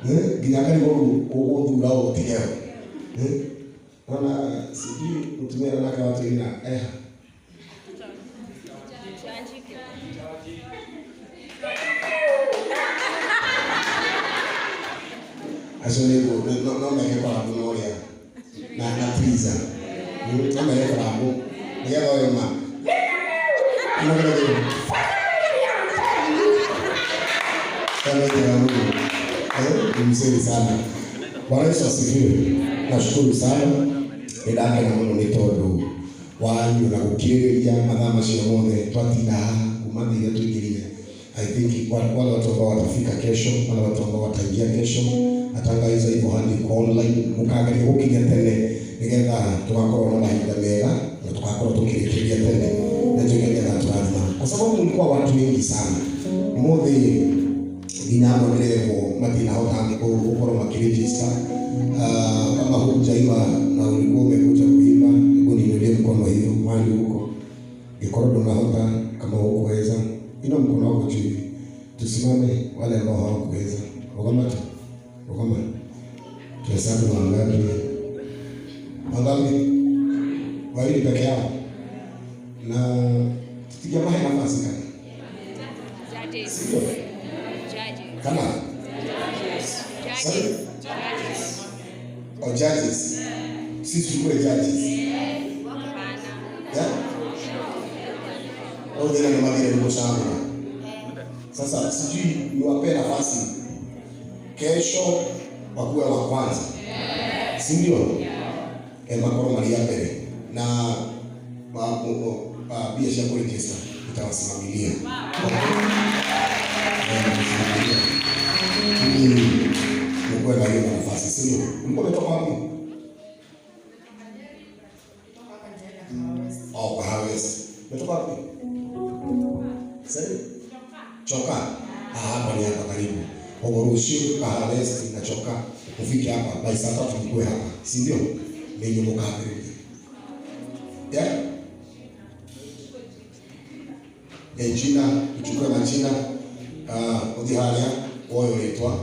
Giyaka ni kwa dhurao tigeo. Wana sijui kutumia naka watu ina Asolego no me que para gloria. Na prisa. No me que para amor. Ya lo llama. No me lo digo. Mzuri sana. Bwana Yesu asifiwe. Nashukuru sana. Ndaka na muno nitondo wanyu na gukiriria mathama cio mothe twatina kumathi yetu igirire. I think wale watu ambao watafika kesho, wale watu ambao wataingia kesho, atangaza hivyo hadi kwa online mukaangalia gukinya tene nigetha tugakorwo na mahinda mega na tugakorwo tukirikiria tene na tukigetha twathima. Kwa sababu mlikuwa watu wengi sana. Mothe inamo ndevo matina hotanga gukoro makiregister kama hujaiwa na ulikuwa umekuja kuimba hebu niinulie mkono hiyo mahali huko gikoro tunahota kama hukuweza ina mkono wako juu tusimame wale ambao hawakuweza rogama tuhesabu wangapi wawili peke yao na tupiga mahali nafasi kana sio Come on. Judges. Or judges. Sisi tuwe judges. Yeah? Au tena kama vile ndio shamba. Sasa sijui niwape nafasi kesho wakuwe wa kwanza. Si ndio? Makoro Maria Pere na biashara kule kesa itawasimamilia. Mko na hiyo nafasi sio? Mko umetoka wapi? Kwa Harvest. Umetoka wapi? Sasa? Choka. Hapa ni hapa karibu. Ogorushi Harvest na Choka. Ufike hapa by saa 3 mkue hapa. Si ndio? Mimi mkapi. Yeah? Jina, tuchukue majina udhiharia woyo letwa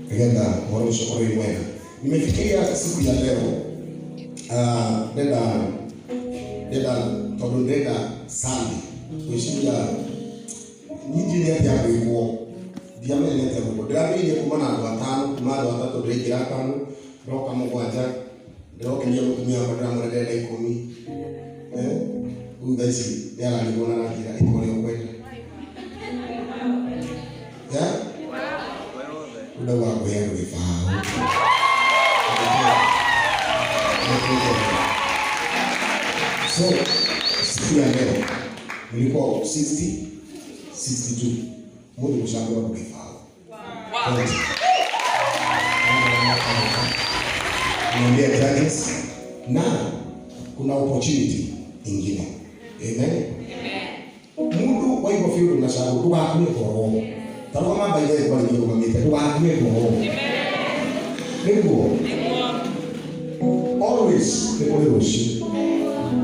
Genda moro shokoro imwena. Nimefikiria siku ya leo nenda sali kushinda nyingi ni ya kuiko diame ni ya kuiko drabi ni kumana watano kumana watatu rekira kama roka mugwanja roka ni kutumia programu ya dada 10 udaisi yala ni bona na kila ikole kwenda ya uda wako yako ifaa so siku ya leo nilikuwa 62 mmoja mshamba wako ifaa niambia judges na kuna opportunity ingine. Amen. Mundu wa hivyo fiyo tunashauri tuwakume kwa Taro kama baile kwa nini kumamita tuwakume kwa Mungu. Always ni roshi.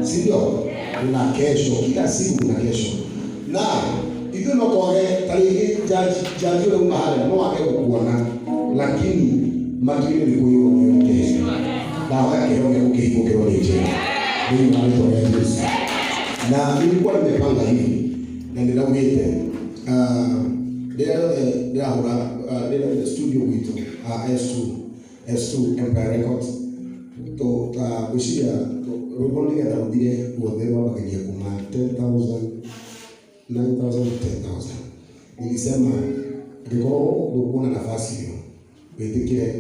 Sindio? Una kesho, kila siku una kesho. Na hivyo ndo kwa tali jaji ule mahali no wake kuona lakini matini ni kuyo ni kesho. Dawa yake ndio ukiipo kwa nje. Mimi nalitoa Yesu. Na nilikuwa nimepanga hivi na nilawete the studio with S2 Empire Records to kushia roboni ya dawdire kuodewa bakia kuma 10,000 9,000 10,000 nilisema ndiko dokuna nafasi hiyo wetikire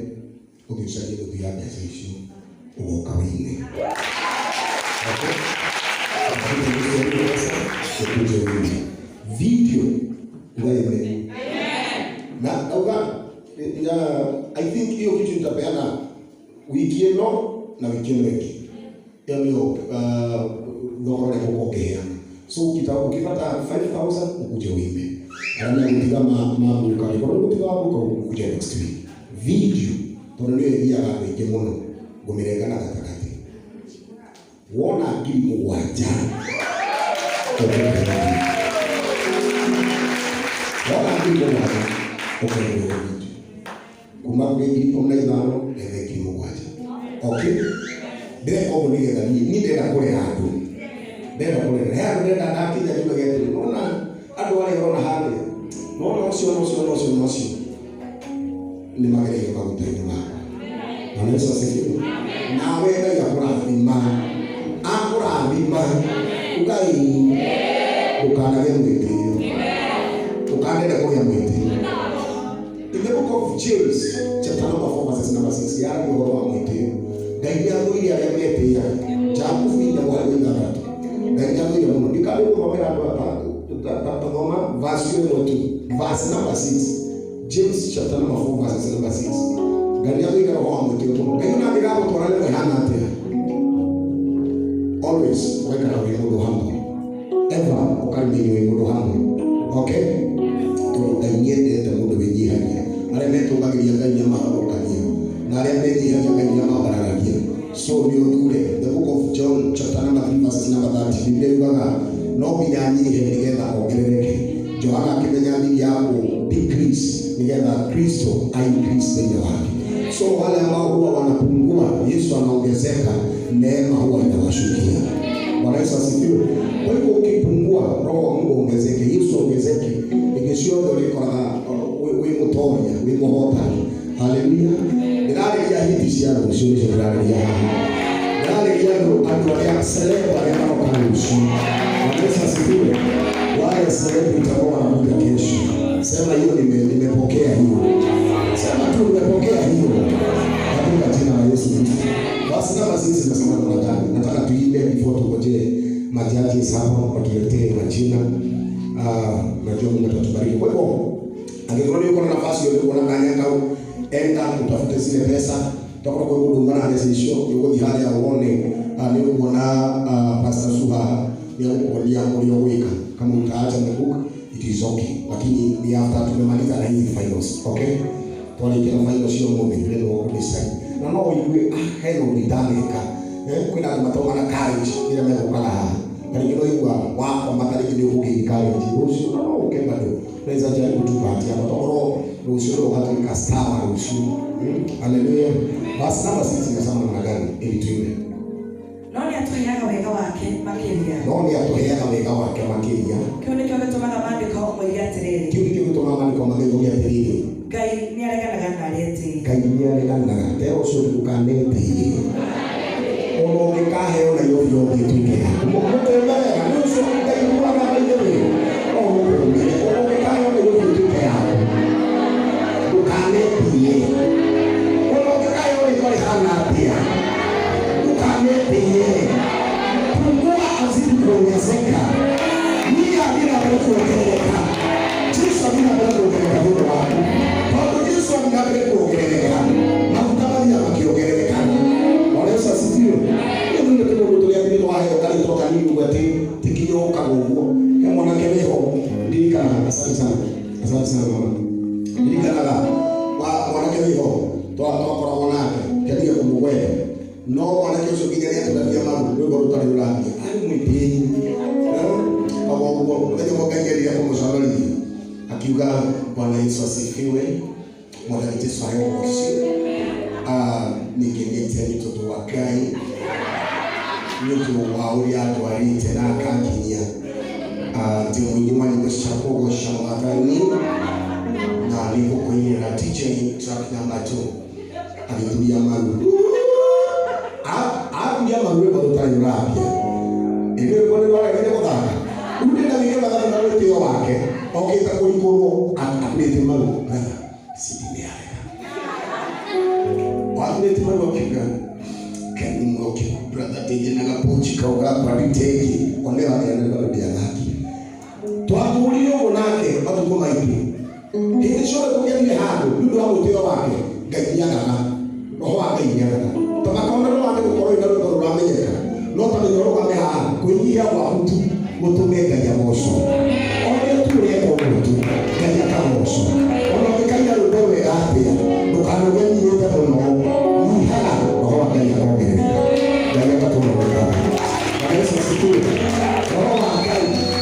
ukishaje kutia message uoka wine video wewe na I think hiyo kitu nitapeana wiki ino na wiki nyingine ndio ndio kupokea so ukipata 5,000 ukuje uimbe ana ndio mambo kali kwa nini hapo ukuje next week video ndio ya wiki mono gumirengana katakati wona ngiri mugwanja Wala ndiko wale okendo kuma ngeli komna idano ebe kimwaje okay bere ko ni ga ni de na kore hatu bere ko ne ya de na na kija juga getu nona adu wale ona hali nona osio ni magere kwa kutenda mako na Yesu asifiwe na wewe ya kurafima ukai ukana gemwete ukana kwa gemwete. In the book of James chapter number 4 verse number 6 ya ngo wa mwete ngai ya ngo ya gemwete ya jamu fina wa ngara ngai ya ngo ya mo dikale ko mera hapa ngoma verse 2 verse number 6 James chapter number 4 verse number 6 ngai ya ngo ya wa mwete ngai na ndira ko torale ko hana ate always weka na mundu hamwe ever ukamenya mundu hamwe okay to danyete ta mundu wenyihagia ale meto bagiria ngai nyama okania na ale meji haja ngai nyama bararagia so ni odure the book of John chapter number 3 verse number 30 Biblia yugaga no binyanyi nigetha ongerereke Johana akimenya ni yako decrease nigetha Kristo increase ndani yake so wale ambao huwa wanapungua Yesu anaongezeka neema huwa inawashukia. Bwana Yesu asifiwe. Kwa hivyo ukipungua roho wa Mungu ongezeke, Yesu ongezeke. Ikisio ndio liko na wewe mtonya, wewe mohota. Haleluya. Ndani ya hii tishia ndio sio ndani ya. Ndani ya ndio atualia seleba ya kama kanisa. Bwana Yesu asifiwe. Wale seleba itakuwa na muda kesho. Sema hiyo nimepokea hiyo. Sema tu nimepokea hiyo. Katika jina la Yesu Kristo. Basi kama sisi tunasema tunataka nataka tuimbe before tugoje majaji sawa watuletee majina najua Mungu atatubariki. Kwa hivyo angekuwa yuko na nafasi yote kuna kanyanga enda utafute zile pesa tutakuwa kwa Mungu ngana anasisho yuko ni hali ya uone ni kuona Pastor Suha ni kuonia mlioweka kama utaacha mbuka it is okay lakini ni after tumemaliza na hizi finals okay tunaelekea finals sio ngombe ndio kudesign na no iwe helo bitalika kwenda matoma na courage ile mekokala kali kilo iwa wako makali kile uki courage usio no ukemba do naweza jaribu tupati hapa tokoro usio hata kastawa usio haleluya basi namba sisi tunasema namna gani ili tuime noni atoheaga wega wake makiria kio ni kio gitũmaga maandĩko moige atĩrĩrĩ Ngai nĩareganaga na arĩa teo ũcio ndũkanetĩire ona ũngĩkaheo na yothe ĩtuĩke yaku mũtembega nĩ ũcio Ngai ũraga maithe ona ũngĩkaheo na yothe ĩtuĩke yaku ndũkanetĩire ona ũngĩkaheo ĩkorĩ hana atĩa ndũkanetĩire pungua azidi kuongezeka nia bila kuongereka Yesu bila kuongereka ndio wako kwa Yesu anaendelea kuongereka na kutabania akiongereka wale sasa sio ndio ndio kutolia bila wao kali kutoka nini ngati tikio kagongo kama mwanake leo ndika asante sana mama ndika la mwanake leo toa kwa mwanake kadia kumugweka no mwanake sio kijana tunadia mambo ndio rotari ulani ali mwitini ndio mwangalia kwa mshauri akiuga Bwana Yesu asifiwe mwana Yesu ayokoshi nigenete mtoto wa Kai ndio wauri atwarite na kanginya ndio mwenyewe nimeshapogo shamatani na niko kwenye na teaching track number 2 alitulia malu ya malu kwa tayari ile kwa wale kwa Unda ndio kama na wote wake. Okay takuliko akulete malu. Sitimea. Akulete malu akiga. Kani ngoke brother tege na kapochi kauga kwa biteki. Onde wale ndio ndio yake. Twatulio monake watu kama hivi. Hii shule kwa ile hapo ndio wote wake. Gajiana. Roho wake nyana. Tabakaona roho wake kwa ile ndio ramenyeka. Nota ndio roho wake kuingia kwa mtu mutumeka ya moso ole tu le ko tu kaya ka moso ole kaya ro do we atia dukano gani yote no ni hala roho kaya ko gere kaya ka to no ka Yesu siku roho akali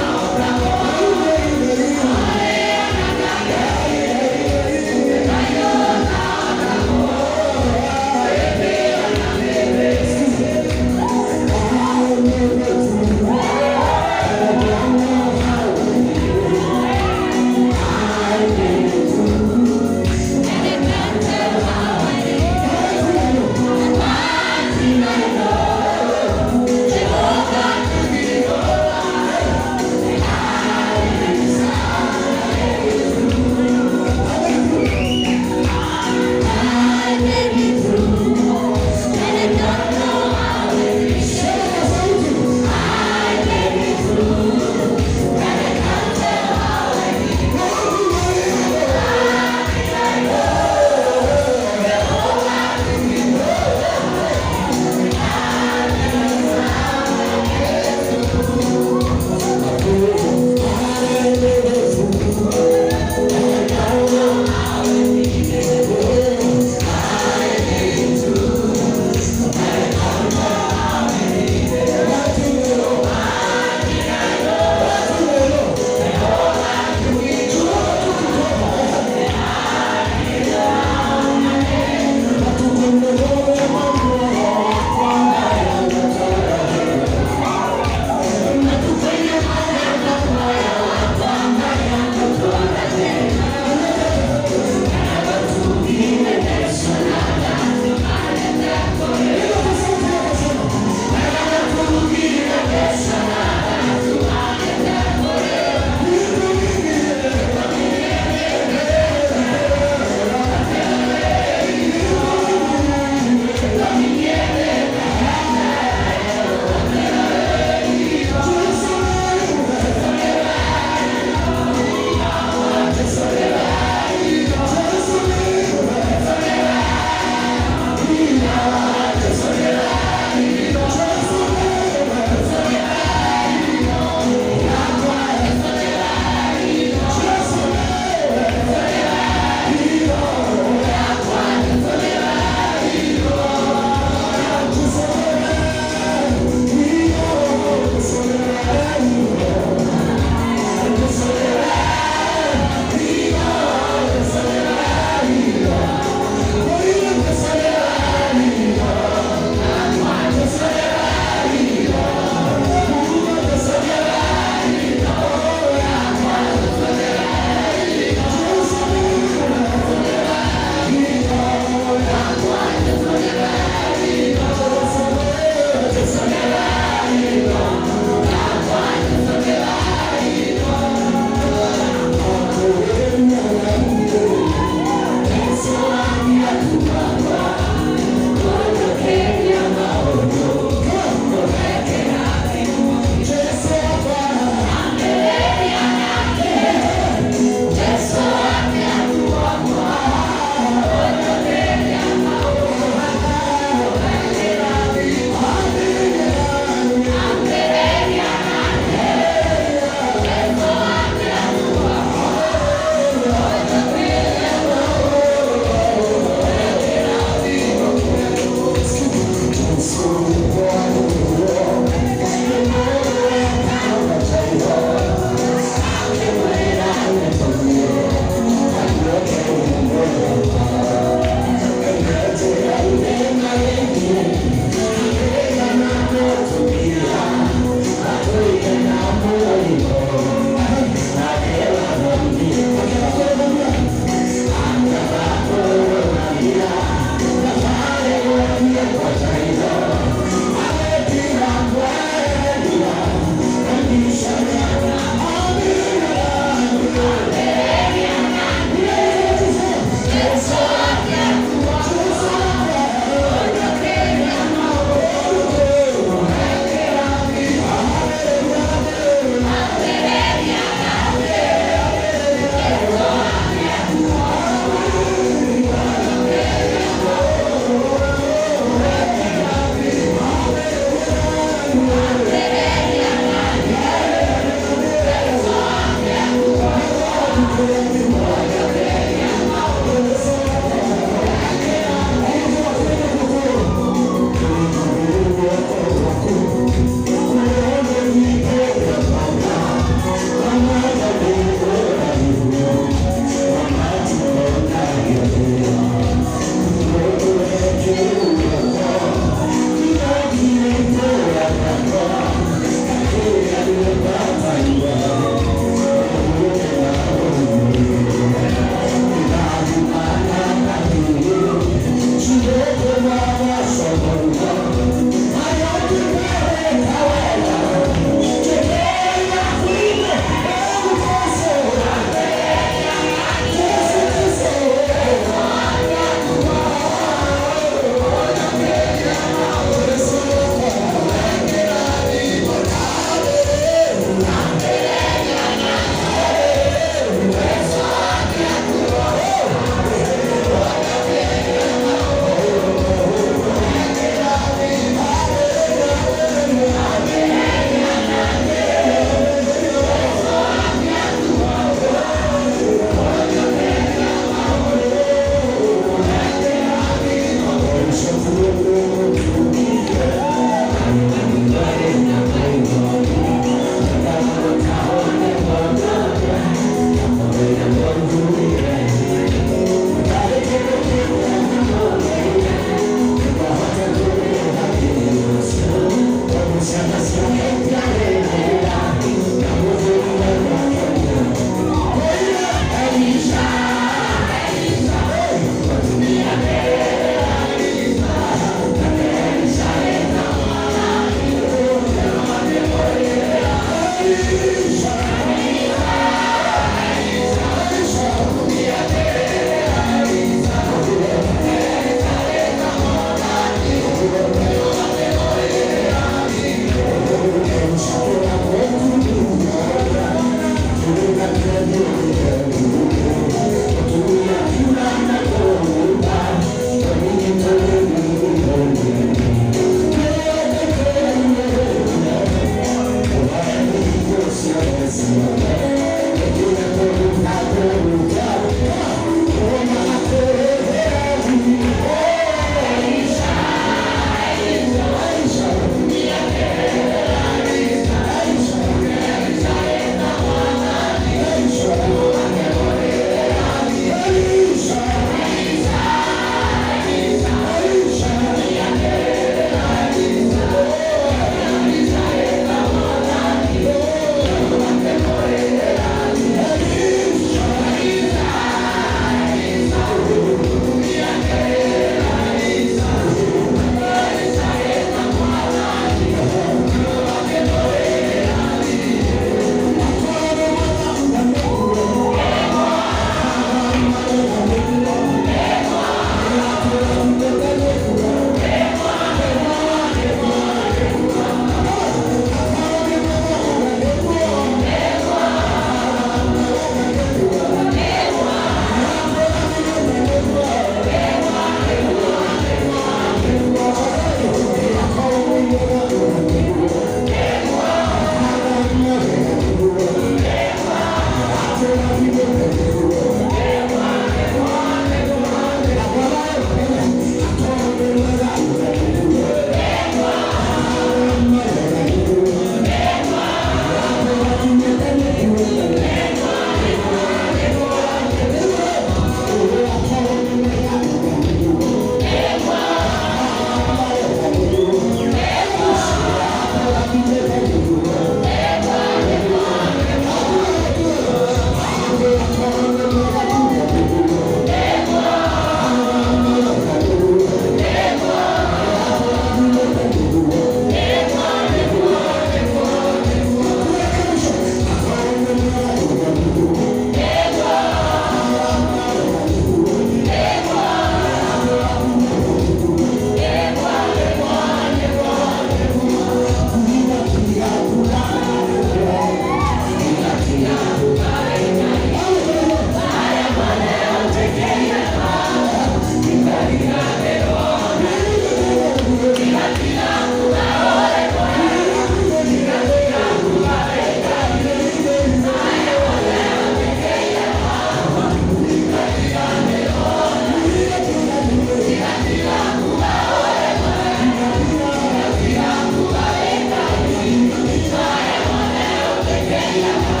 Hallelujah.